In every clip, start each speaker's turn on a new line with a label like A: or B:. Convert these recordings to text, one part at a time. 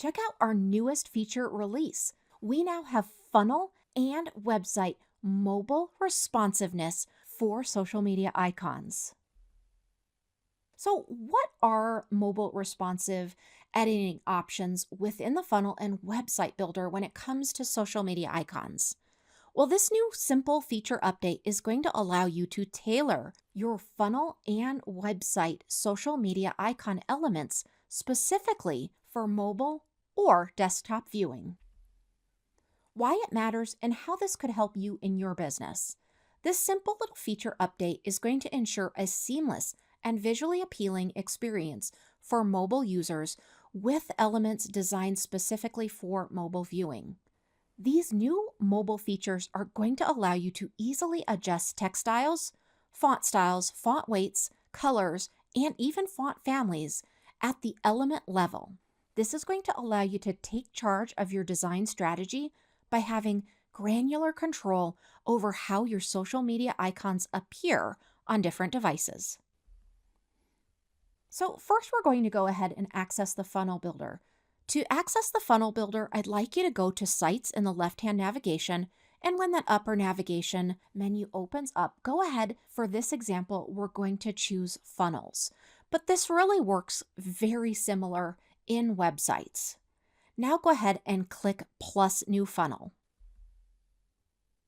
A: Check out our newest feature release. We now have funnel and website mobile responsiveness for social media icons. So, what are mobile responsive editing options within the funnel and website builder when it comes to social media icons? Well, this new simple feature update is going to allow you to tailor your funnel and website social media icon elements specifically for mobile or desktop viewing. Why it matters and how this could help you in your business. This simple little feature update is going to ensure a seamless and visually appealing experience for mobile users with elements designed specifically for mobile viewing. These new mobile features are going to allow you to easily adjust text styles, font weights, colors, and even font families at the element level. This is going to allow you to take charge of your design strategy by having granular control over how your social media icons appear on different devices. So first, we're going to go ahead and access the funnel builder. To access the funnel builder, I'd like you to go to Sites in the left-hand navigation, and when that upper navigation menu opens up, go ahead. For this example, we're going to choose funnels, but this really works very similar in websites. Now go ahead and click plus new funnel.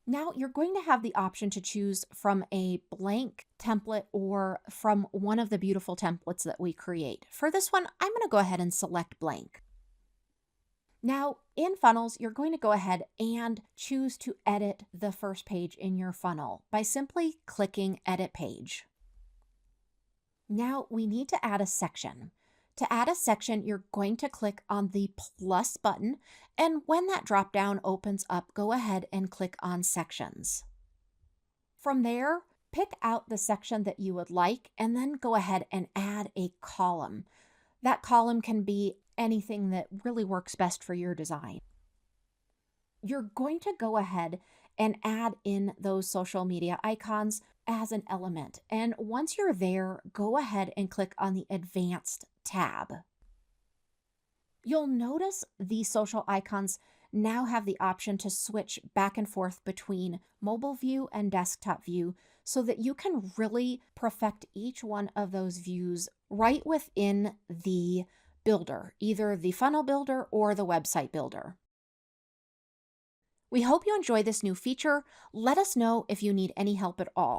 A: Now you're going to have the option to choose from a blank template or from one of the beautiful templates that we create. For this one, I'm going to go ahead and select blank. Now in funnels, you're going to go ahead and choose to edit the first page in your funnel by simply clicking edit page. Now we need to add a section. To add a section, you're going to click on the plus button, and when that drop down opens up, go ahead and click on sections. From there, pick out the section that you would like, and then go ahead and add a column. That column can be anything that really works best for your design. You're going to go ahead and add in those social media icons as an element. And once you're there, go ahead and click on the Advanced tab. You'll notice the social icons now have the option to switch back and forth between mobile view and desktop view so that you can really perfect each one of those views right within the builder, either the funnel builder or the website builder. We hope you enjoy this new feature. Let us know if you need any help at all.